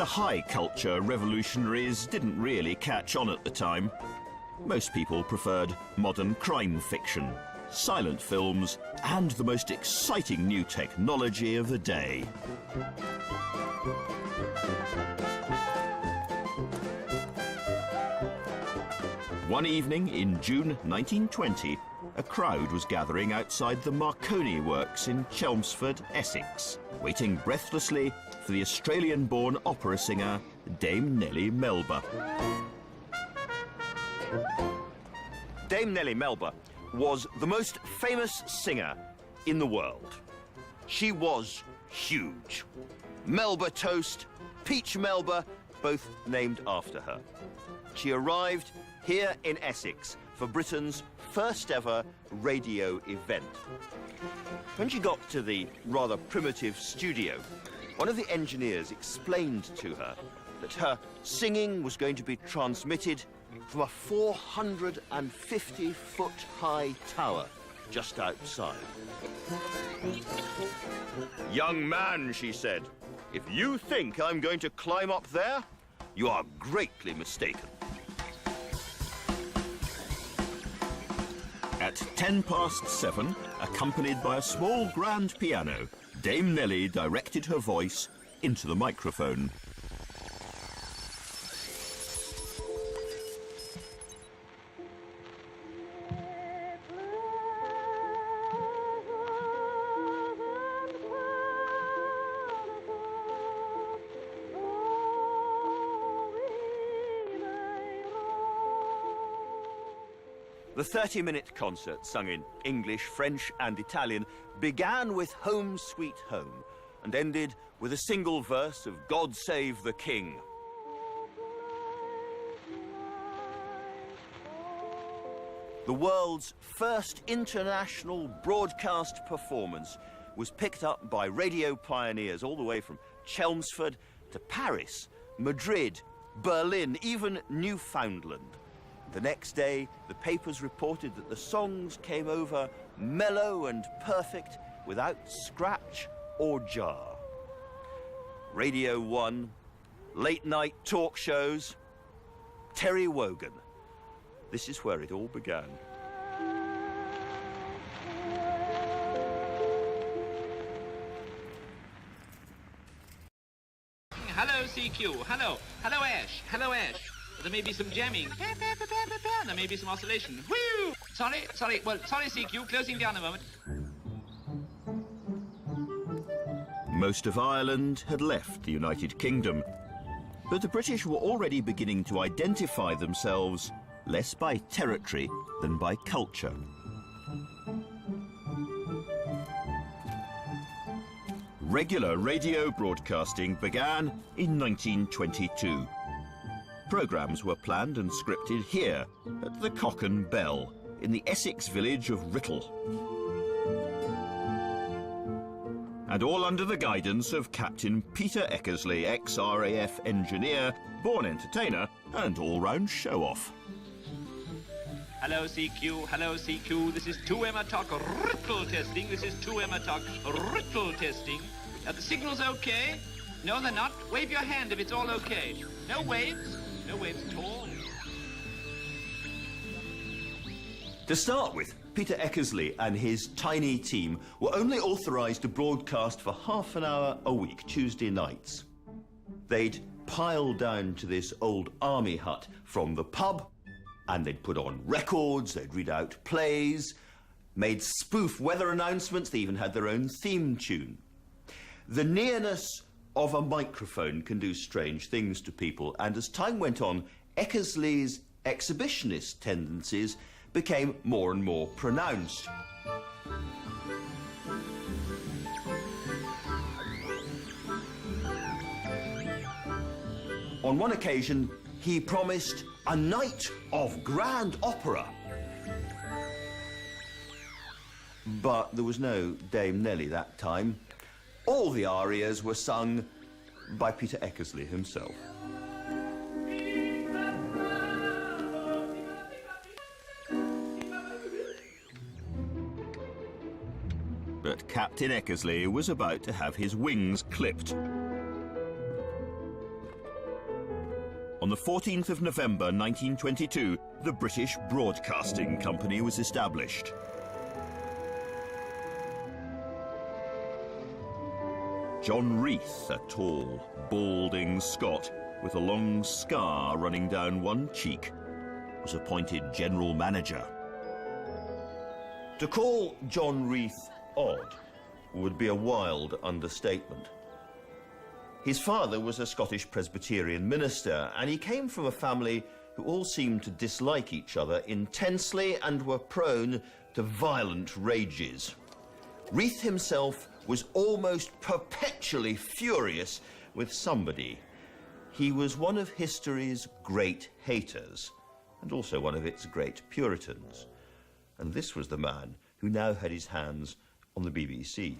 The high culture revolutionaries didn't really catch on at the time. Most people preferred modern crime fiction, silent films, and the most exciting new technology of the day. One evening in June 1920, a crowd was gathering outside the Marconi works in Chelmsford, Essex, waiting breathlessly for the Australian-born opera singer Dame Nellie Melba. Dame Nellie Melba was the most famous singer in the world. She was huge. Melba Toast, Peach Melba, both named after her. She arrived here in Essex for Britain's first ever radio event. When she got to the rather primitive studio, one of the engineers explained to her that her singing was going to be transmitted from a 450-foot-high tower just outside. "Young man," she said, "if you think I'm going to climb up there, you are greatly mistaken." At 7:10, accompanied by a small grand piano, Dame Nellie directed her voice into the microphone. The 30-minute concert, sung in English, French and Italian, began with Home Sweet Home and ended with a single verse of God Save the King. The world's first international broadcast performance was picked up by radio pioneers all the way from Chelmsford to Paris, Madrid, Berlin, even Newfoundland. The next day, the papers reported that the songs came over mellow and perfect, without scratch or jar. Radio 1, late-night talk shows, Terry Wogan. This is where it all began. Hello, CQ. Hello. Hello, Ash. Hello, Ash. There may be some jamming. There may be some oscillation. Whoo! Sorry. Well, sorry, CQ. Closing down a moment. Most of Ireland had left the United Kingdom, but the British were already beginning to identify themselves less by territory than by culture. Regular radio broadcasting began in 1922. Programmes were planned and scripted here at the Cock and Bell in the Essex village of Writtle. And all under the guidance of Captain Peter Eckersley, ex-RAF engineer, born entertainer and all-round show-off. Hello, CQ. Hello, CQ. This is 2M talk Writtle testing. This is 2M talk Writtle testing. Are the signals okay? No, they're not. Wave your hand if it's all okay. No waves. No waves at all. To start with, Peter Eckersley and his tiny team were only authorised to broadcast for half an hour a week, Tuesday nights. They'd pile down to this old army hut from the pub, and they'd put on records, they'd read out plays, made spoof weather announcements, they even had their own theme tune. The nearness of a microphone can do strange things to people, and as time went on, Eckersley's exhibitionist tendencies became more and more pronounced. On one occasion, he promised a night of grand opera. But there was no Dame Nellie that time. All the arias were sung by Peter Eckersley himself. But Captain Eckersley was about to have his wings clipped. On the 14th of November 1922, the British Broadcasting Company was established. John Reith, a tall, balding Scot with a long scar running down one cheek, was appointed general manager. To call John Reith odd would be a wild understatement. His father was a Scottish Presbyterian minister, and he came from a family who all seemed to dislike each other intensely and were prone to violent rages. Reith himself was almost perpetually furious with somebody. He was one of history's great haters, and also one of its great Puritans. And this was the man who now had his hands on the BBC.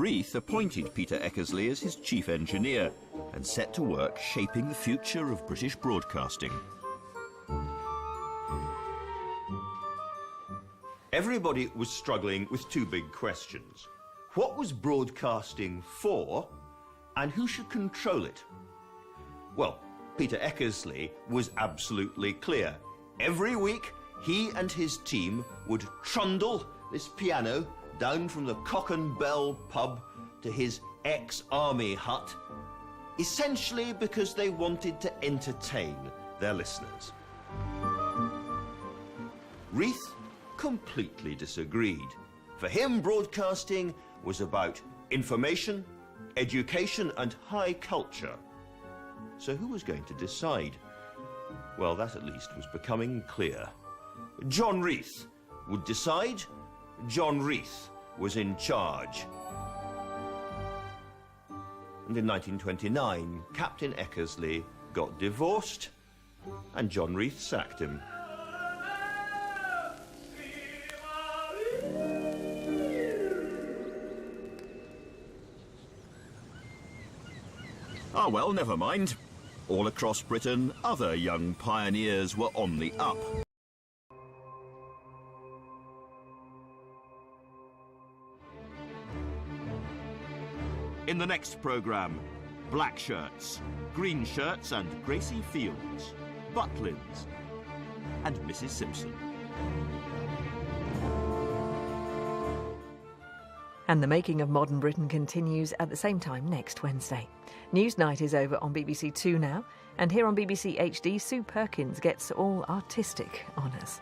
Reith appointed Peter Eckersley as his chief engineer and set to work shaping the future of British broadcasting. Everybody was struggling with two big questions. What was broadcasting for, and who should control it? Well, Peter Eckersley was absolutely clear. Every week, he and his team would trundle this piano down from the Cock and Bell pub to his ex-army hut, essentially because they wanted to entertain their listeners. Reith completely disagreed. For him, broadcasting was about information, education, and high culture. So who was going to decide? Well, that at least was becoming clear. John Reith would decide. John Reith was in charge. And in 1929, Captain Eckersley got divorced, and John Reith sacked him. Ah, well, never mind. All across Britain, other young pioneers were on the up. In the next programme, black shirts, green shirts and Gracie Fields, Butlins and Mrs. Simpson. And the making of modern Britain continues at the same time next Wednesday. Newsnight is over on BBC Two now, and here on BBC HD, Sue Perkins gets all artistic honours.